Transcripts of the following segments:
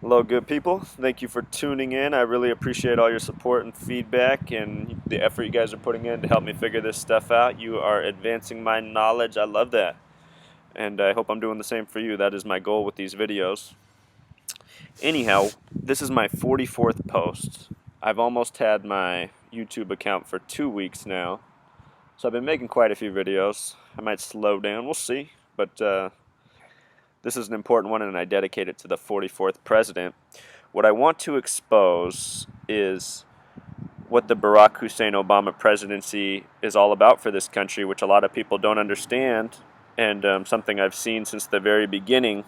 Hello, good people. Thank you for tuning in. I really appreciate all your support and feedback and the effort you guys are putting in to help me figure this stuff out. You are advancing my knowledge. I love that. And I hope I'm doing the same for you. That is my goal with these videos. Anyhow, this is my 44th post. I've almost had my YouTube account for 2 weeks now. So I've been making quite a few videos. I might slow down. We'll see. But this is an important one, and I dedicate it to the 44th president. What I want to expose is what the Barack Hussein Obama presidency is all about for this country, which a lot of people don't understand, and something I've seen since the very beginning.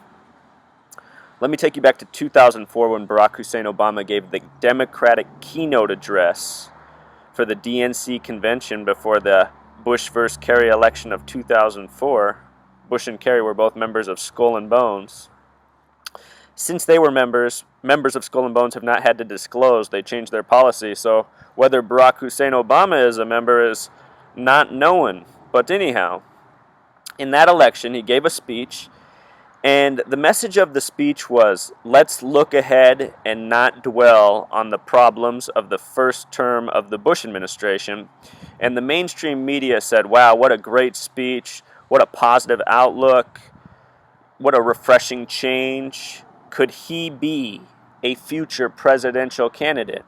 Let me take you back to 2004 when Barack Hussein Obama gave the Democratic keynote address for the DNC convention before the Bush versus Kerry election of 2004. Bush and Kerry were both members of Skull and Bones. Since they were members of Skull and Bones have not had to disclose. They changed their policy, so whether Barack Hussein Obama is a member is not known. But anyhow, in that election, he gave a speech, and the message of the speech was, let's look ahead and not dwell on the problems of the first term of the Bush administration. And the mainstream media said, wow, what a great speech. What a positive outlook. What a refreshing change. Could he be a future presidential candidate?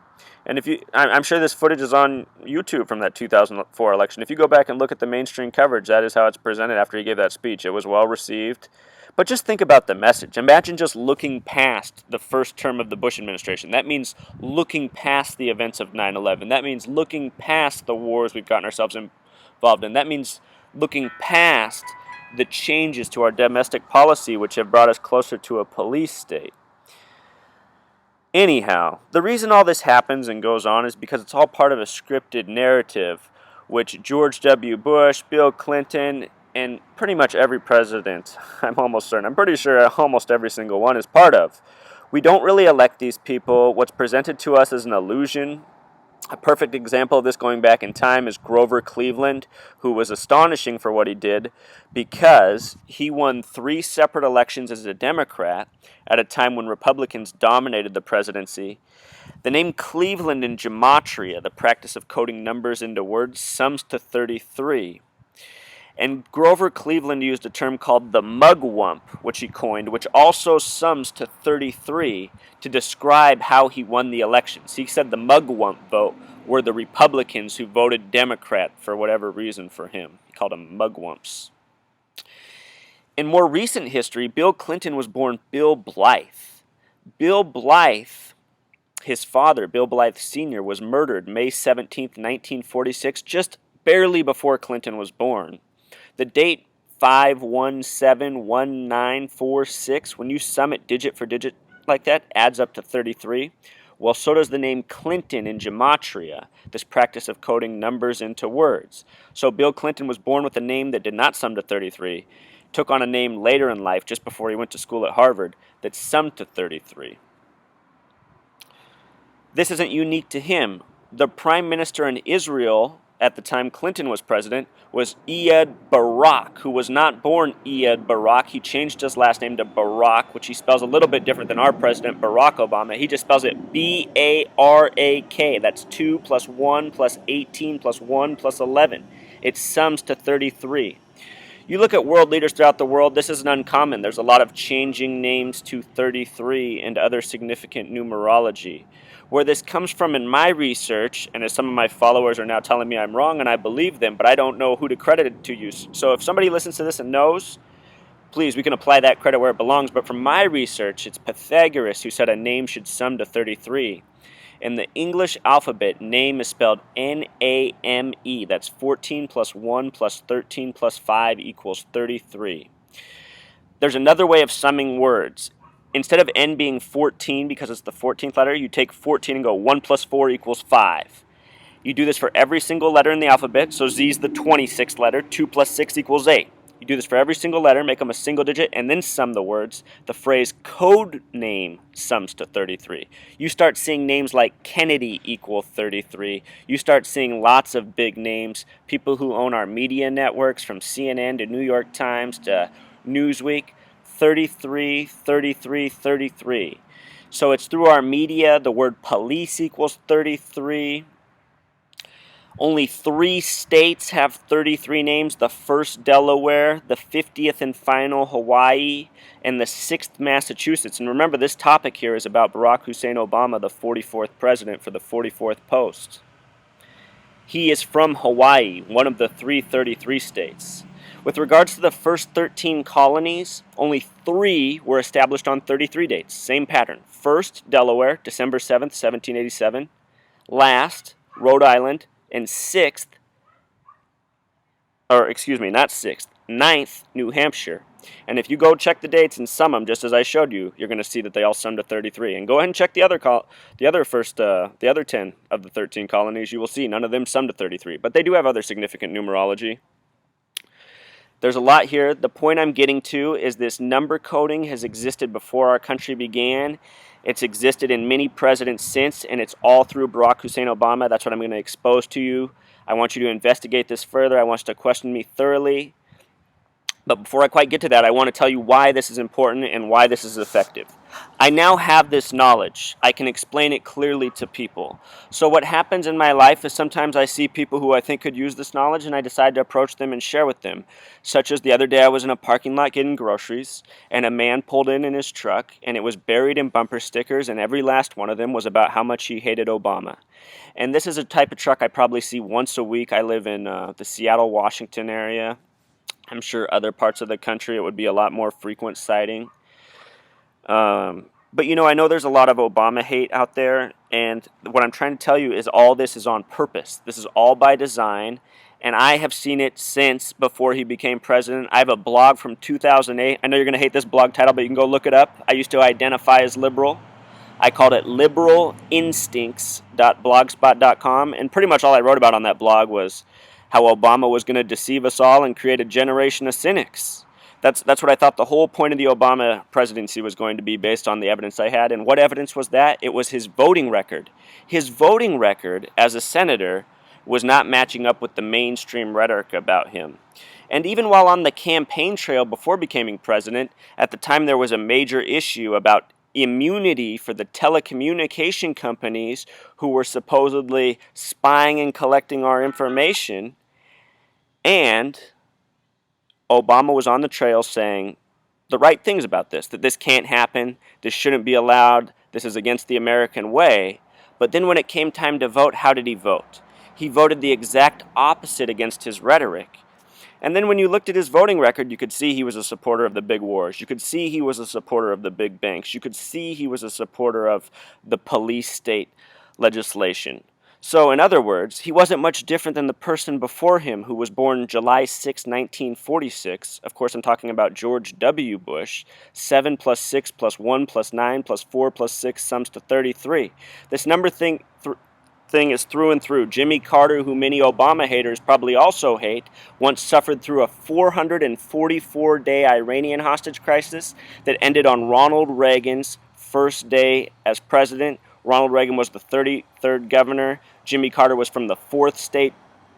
And I'm sure this footage is on YouTube from that 2004 election. If you go back and look at the mainstream coverage, that is how it's presented after he gave that speech. It was well received. But just think about the message. Imagine just looking past the first term of the Bush administration. That means looking past the events of 9/11. That means looking past the wars we've gotten ourselves involved in. That means looking past the changes to our domestic policy, which have brought us closer to a police state. Anyhow, the reason all this happens and goes on is because it's all part of a scripted narrative, which George W. Bush, Bill Clinton, and pretty much every president, I'm pretty sure almost every single one is part of. We don't really elect these people. What's presented to us is an illusion. A perfect example of this going back in time is Grover Cleveland, who was astonishing for what he did because he won 3 separate elections as a Democrat at a time when Republicans dominated the presidency. The name Cleveland in gematria, the practice of coding numbers into words, sums to 33. And Grover Cleveland used a term called the mugwump, which he coined, which also sums to 33 to describe how he won the elections. He said the mugwump vote were the Republicans who voted Democrat for whatever reason for him. He called them mugwumps. In more recent history, Bill Clinton was born Bill Blythe. Bill Blythe, his father, Bill Blythe Sr., was murdered May 17, 1946, just barely before Clinton was born. The date 5171946, when you sum it digit for digit like that, adds up to 33. Well, so does the name Clinton in gematria, this practice of coding numbers into words. So Bill Clinton was born with a name that did not sum to 33, took on a name later in life, just before he went to school at Harvard, that summed to 33. This isn't unique to him. The prime minister in Israel at the time Clinton was president was Ehud Barak, who was not born Ehud Barak. He changed his last name to Barak, which he spells a little bit different than our president, Barack Obama. He just spells it B-A-R-A-K. That's 2 plus 1 plus 18 plus 1 plus 11. It sums to 33. You look at world leaders throughout the world, this isn't uncommon. There's a lot of changing names to 33 and other significant numerology. Where this comes from in my research, and as some of my followers are now telling me I'm wrong, and I believe them, but I don't know who to credit it to you. So if somebody listens to this and knows, please, we can apply that credit where it belongs. But from my research, it's Pythagoras who said a name should sum to 33. In the English alphabet, name is spelled N-A-M-E. That's 14 plus 1 plus 13 plus 5 equals 33. There's another way of summing words. Instead of N being 14 because it's the 14th letter, you take 14 and go 1 plus 4 equals 5. You do this for every single letter in the alphabet, so Z is the 26th letter, 2 plus 6 equals 8. You do this for every single letter, make them a single digit, and then sum the words. The phrase code name sums to 33. You start seeing names like Kennedy equal 33. You start seeing lots of big names, people who own our media networks from CNN to New York Times to Newsweek. 33, 33, 33. So it's through our media. The word police equals 33. Only 3 states have 33 names. The first, Delaware, the 50th and final, Hawaii, and the 6th, Massachusetts. And remember, this topic here is about Barack Hussein Obama, the 44th president for the 44th post. He is from Hawaii, one of the 333 states. With regards to the first 13 colonies, only 3 were established on 33 dates. Same pattern. First, Delaware, December 7th, 1787. Last, Rhode Island. And 6th, or excuse me, not 6th, 9th, New Hampshire. And if you go check the dates and sum them, just as I showed you, you're going to see that they all sum to 33. And go ahead and check the other 10 of the 13 colonies. You will see none of them sum to 33, but they do have other significant numerology. There's a lot here. The point I'm getting to is this number coding has existed before our country began. It's existed in many presidents since, and it's all through Barack Hussein Obama. That's what I'm going to expose to you. I want you to investigate this further. I want you to question me thoroughly. But before I quite get to that, I want to tell you why this is important and why this is effective. I now have this knowledge. I can explain it clearly to people. So what happens in my life is sometimes I see people who I think could use this knowledge, and I decide to approach them and share with them. Such as the other day I was in a parking lot getting groceries, and a man pulled in his truck, and it was buried in bumper stickers, and every last one of them was about how much he hated Obama. And this is a type of truck I probably see once a week. I live in the Seattle, Washington area. I'm sure other parts of the country it would be a lot more frequent sighting. But I know there's a lot of Obama hate out there, and what I'm trying to tell you is all this is on purpose. This is all by design, and I have seen it since before he became president. I have a blog from 2008. I know you're going to hate this blog title, but you can go look it up. I used to identify as liberal. I called it liberalinstincts.blogspot.com, and pretty much all I wrote about on that blog was how Obama was going to deceive us all and create a generation of cynics. That's what I thought the whole point of the Obama presidency was going to be based on the evidence I had. And what evidence was that? It was his voting record. His voting record as a senator was not matching up with the mainstream rhetoric about him. And even while on the campaign trail before becoming president, at the time there was a major issue about immunity for the telecommunication companies who were supposedly spying and collecting our information. And Obama was on the trail saying the right things about this, that this can't happen, this shouldn't be allowed, this is against the American way. But then when it came time to vote, how did he vote? He voted the exact opposite against his rhetoric. And then when you looked at his voting record, you could see he was a supporter of the big wars. You could see he was a supporter of the big banks. You could see he was a supporter of the police state legislation. So, in other words, he wasn't much different than the person before him who was born July 6, 1946. Of course, I'm talking about George W. Bush. 7 plus 6 plus 1 plus 9 plus 4 plus 6 sums to 33. This number thing is through and through. Jimmy Carter, who many Obama haters probably also hate, once suffered through a 444-day Iranian hostage crisis that ended on Ronald Reagan's first day as president. Ronald Reagan was the 33rd governor. Jimmy Carter was from the 4th state,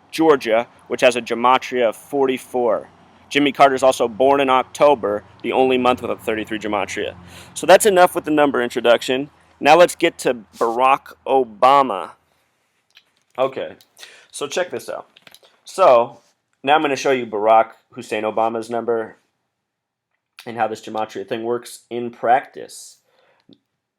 Georgia, which has a gematria of 44. Jimmy Carter is also born in October, the only month with a 33 gematria. So that's enough with the number introduction. Now let's get to Barack Obama. Okay, so check this out. So now I'm going to show you Barack Hussein Obama's number and how this gematria thing works in practice.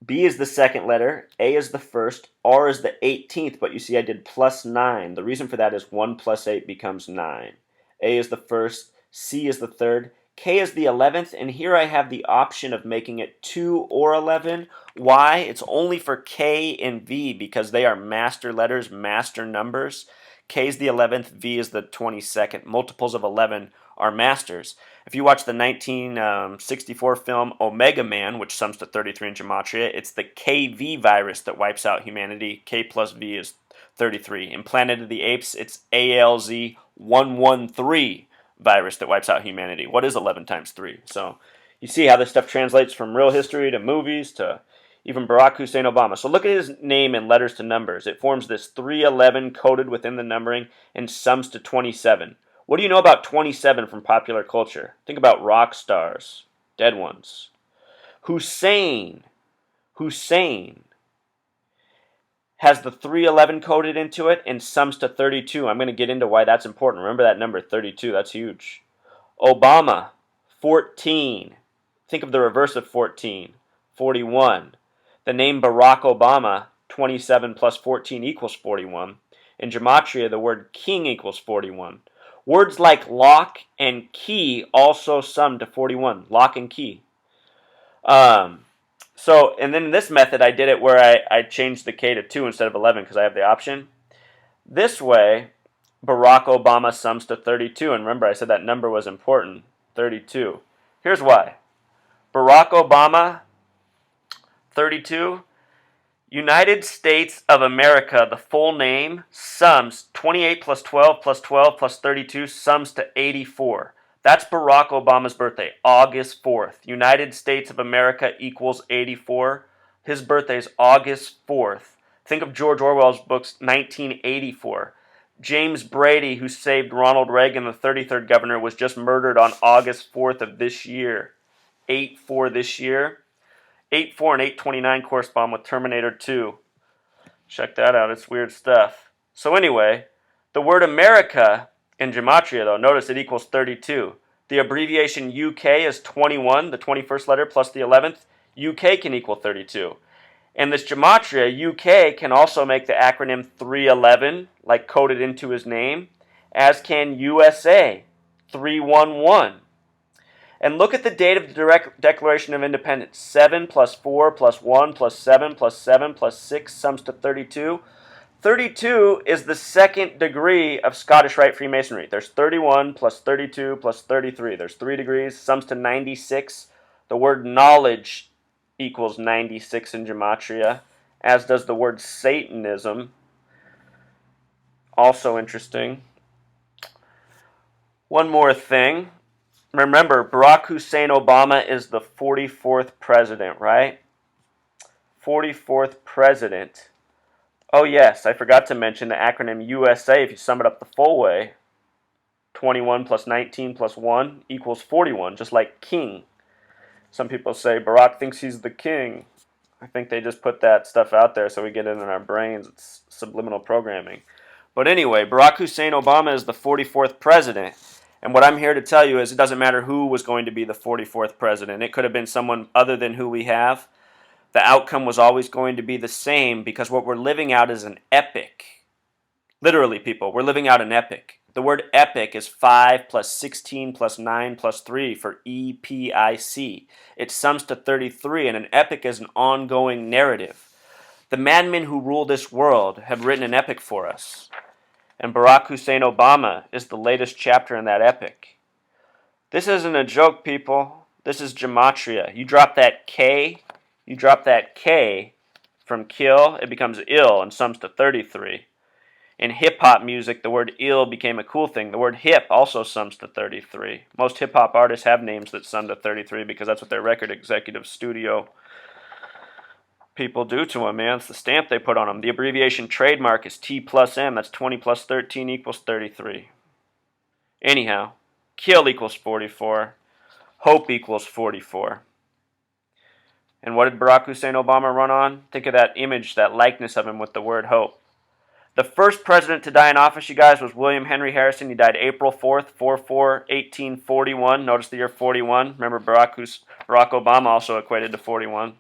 B is the second letter, A is the first, R is the 18th, but you see I did plus 9. The reason for that is 1 plus 8 becomes 9. A is the first, C is the third, K is the 11th, and here I have the option of making it 2 or 11. Why? It's only for K and V because they are master letters, master numbers. K is the 11th, V is the 22nd. Multiples of 11 are masters. If you watch the 1964 film Omega Man, which sums to 33 in gematria, it's the KV virus that wipes out humanity. K plus V is 33. In Planet of the Apes, it's ALZ 113 virus that wipes out humanity. What is 11 times 3? So you see how this stuff translates from real history to movies to even Barack Hussein Obama. So look at his name in letters to numbers. It forms this 311 coded within the numbering and sums to 27. What do you know about 27 from popular culture? Think about rock stars, dead ones. Hussein. Hussein has the 311 coded into it and sums to 32. I'm going to get into why that's important. Remember that number, 32. That's huge. Obama, 14. Think of the reverse of 14, 41. The name Barack Obama, 27 plus 14 equals 41. In gematria, the word king equals 41. Words like lock and key also sum to 41. Lock and key. And then in this method, I did it where I changed the K to 2 instead of 11 because I have the option. This way, Barack Obama sums to 32. And remember, I said that number was important, 32. Here's why. Barack Obama, 32. United States of America, the full name, sums 28 plus 12 plus 12 plus 32 sums to 84. That's Barack Obama's birthday, August 4th. United States of America equals 84. His birthday is August 4th. Think of George Orwell's books, 1984. James Brady, who saved Ronald Reagan, the 33rd governor, was just murdered on August 4th of this year. 8-4 this year. 8-4 and 829 correspond with Terminator 2. Check that out. It's weird stuff. So anyway, the word America in gematria, though, notice it equals 32. The abbreviation UK is 21, the 21st letter plus the 11th. UK can equal 32. And this gematria, UK, can also make the acronym 311, like coded into his name, as can USA, 311. And look at the date of the direct Declaration of Independence. 7 plus 4 plus 1 plus 7 plus 7 plus 6 sums to 32. 32 is the second degree of Scottish Rite Freemasonry. There's 31 plus 32 plus 33. There's 3 degrees, sums to 96. The word knowledge equals 96 in gematria, as does the word Satanism. Also interesting. One more thing. Remember, Barack Hussein Obama is the 44th president, right? 44th president. Oh yes, I forgot to mention the acronym USA. If you sum it up the full way, 21 plus 19 plus 1 equals 41, just like king. Some people say Barack thinks he's the king. I think they just put that stuff out there so we get it in our brains. It's subliminal programming. But anyway, Barack Hussein Obama is the 44th president. And what I'm here to tell you is it doesn't matter who was going to be the 44th president. It could have been someone other than who we have. The outcome was always going to be the same because what we're living out is an epic. Literally, people, we're living out an epic. The word epic is 5 plus 16 plus 9 plus 3 for EPIC. It sums to 33, and an epic is an ongoing narrative. The madmen who rule this world have written an epic for us. And Barack Hussein Obama is the latest chapter in that epic. This isn't a joke, people. This is gematria. You drop that K from kill, it becomes ill and sums to 33. In hip-hop music, the word ill became a cool thing. The word hip also sums to 33. Most hip-hop artists have names that sum to 33 because that's what their record executive studio people do to them, man. It's the stamp they put on them. The abbreviation trademark is T plus M. That's 20 plus 13 equals 33. Anyhow, kill equals 44. Hope equals 44. And what did Barack Hussein Obama run on? Think of that image, that likeness of him with the word hope. The first president to die in office, you guys, was William Henry Harrison. He died April 4th, 4/4/1841. Notice the year 41. Remember, Barack Obama also equated to 41.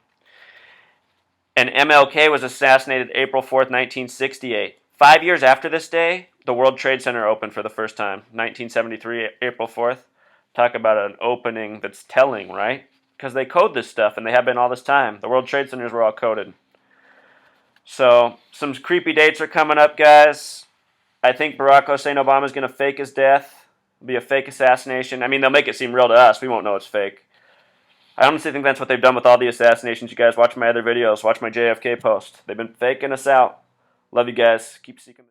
And MLK was assassinated April 4th, 1968. 5 years after this day, the World Trade Center opened for the first time. 1973, April 4th. Talk about an opening that's telling, right? Because they code this stuff, and they have been all this time. The World Trade Centers were all coded. So, some creepy dates are coming up, guys. I think Barack Hussein Obama is going to fake his death. It'll be a fake assassination. I mean, they'll make it seem real to us. We won't know it's fake. I honestly think that's what they've done with all the assassinations. You guys watch my other videos. Watch my JFK post. They've been faking us out. Love you guys. Keep seeking.